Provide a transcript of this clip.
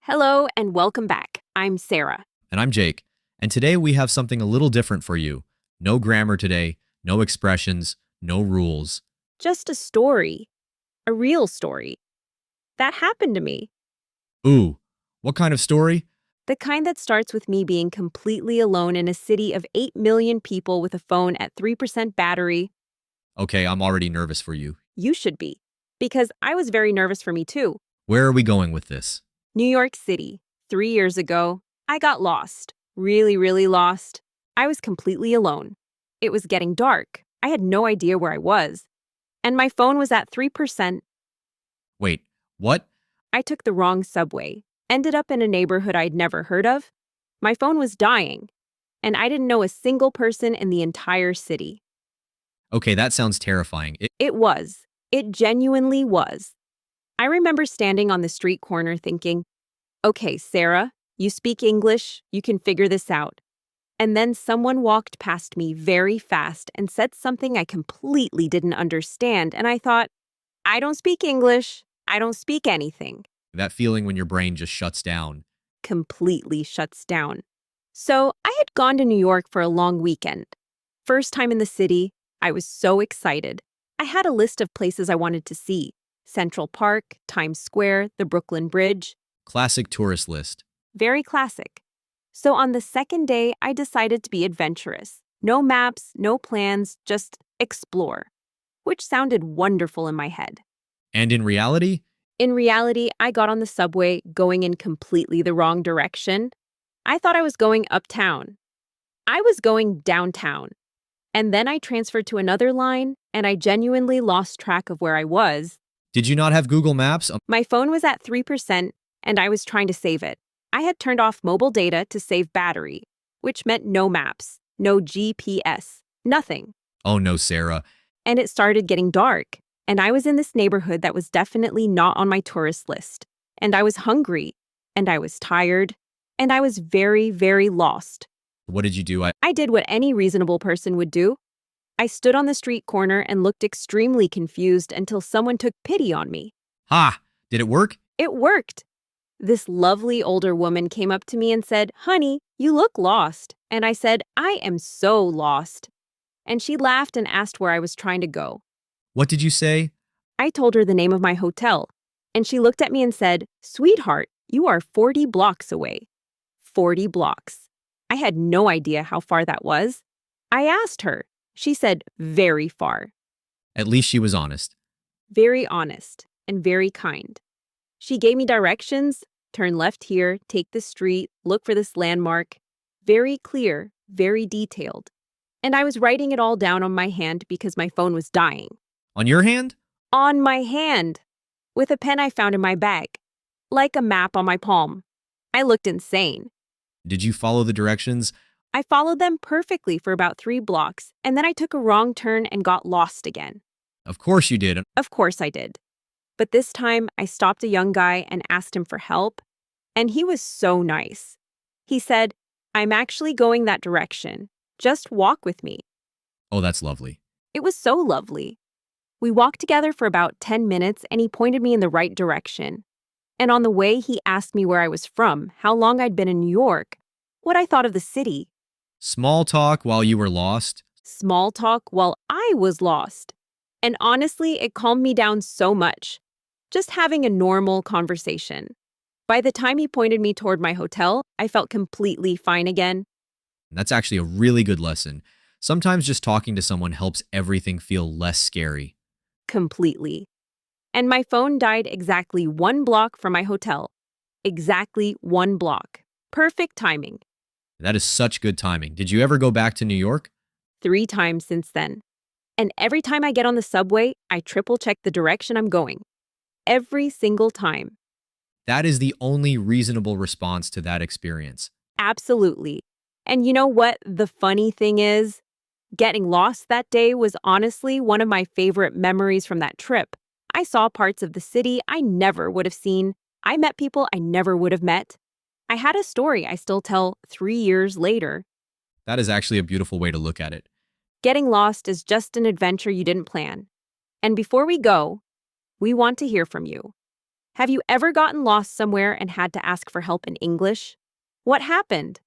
Hello and welcome back. I'm Sarah. And I'm Jake. And today we have something a little different for you. No grammar today, no expressions, no rules. Just a story. A real story. That happened to me. Ooh, what kind of story? The kind that starts with me being completely alone in a city of 8 million people with a phone at 3% battery. Okay, I'm already nervous for you. You should be. Because I was very nervous for me too. Where are we going with this? New York City. 3 years ago, I got lost. Really lost. I was completely alone. It was getting dark. I had no idea where I was. And my phone was at 3%. Wait, what? I took the wrong subway. Ended up in a neighborhood I'd never heard of. My phone was dying. And I didn't know a single person in the entire city. Okay, that sounds terrifying. It was. It genuinely was. I remember standing on the street corner thinking, okay, Sarah, you speak English, you can figure this out. And then someone walked past me very fast and said something I completely didn't understand, and I thought, I don't speak English, I don't speak anything. That feeling when your brain just shuts down. Completely shuts down. So I had gone to New York for a long weekend. First time in the city, I was so excited. I had a list of places I wanted to see. Central Park, Times Square, the Brooklyn Bridge. Classic tourist list. Very classic. So on the second day, I decided to be adventurous. No maps, no plans, just explore. Which sounded wonderful in my head. And in reality? In reality, I got on the subway going in completely the wrong direction. I thought I was going uptown. I was going downtown. And then I transferred to another line, and I genuinely lost track of where I was. Did you not have Google Maps? My phone was at 3%, and I was trying to save it. I had turned off mobile data to save battery, which meant no maps, no GPS, nothing. Oh no, Sarah. And it started getting dark, and I was in this neighborhood that was definitely not on my tourist list. And I was hungry, and I was tired, and I was very lost. What did you do? I did what any reasonable person would do. I stood on the street corner and looked extremely confused until someone took pity on me. Ha! Did it work? It worked. This lovely older woman came up to me and said, "Honey, you look lost." And I said, "I am so lost." And she laughed and asked where I was trying to go. What did you say? I told her the name of my hotel. And she looked at me and said, "Sweetheart, you are 40 blocks away." 40 blocks. I had no idea how far that was. I asked her. She said, "Very far." At least she was honest. Very honest and very kind. She gave me directions, turn left here, take this street, look for this landmark. Very clear, very detailed. And I was writing it all down on my hand because my phone was dying. On your hand? On my hand, with a pen I found in my bag, like a map on my palm. I looked insane. Did you follow the directions? I followed them perfectly for about 3 blocks, and then I took a wrong turn and got lost again. Of course you did. Of course I did. But this time, I stopped a young guy and asked him for help, and he was so nice. He said, "I'm actually going that direction. Just walk with me." Oh, that's lovely. It was so lovely. We walked together for about 10 minutes, and he pointed me in the right direction. And on the way, he asked me where I was from, how long I'd been in New York, what I thought of the city. Small talk while you were lost? Small talk while I was lost. And honestly, it calmed me down so much. Just having a normal conversation. By the time he pointed me toward my hotel, I felt completely fine again. That's actually a really good lesson. Sometimes just talking to someone helps everything feel less scary. Completely. And my phone died exactly 1 block from my hotel. Exactly 1 block. Perfect timing. That is such good timing. Did you ever go back to New York? 3 times since then. And every time I get on the subway, I triple check the direction I'm going. Every single time. That is the only reasonable response to that experience. Absolutely. And you know what the funny thing is? Getting lost that day was honestly one of my favorite memories from that trip. I saw parts of the city I never would have seen. I met people I never would have met. I had a story I still tell 3 years later. That is actually a beautiful way to look at it. Getting lost is just an adventure you didn't plan. And before we go, we want to hear from you. Have you ever gotten lost somewhere and had to ask for help in English? What happened?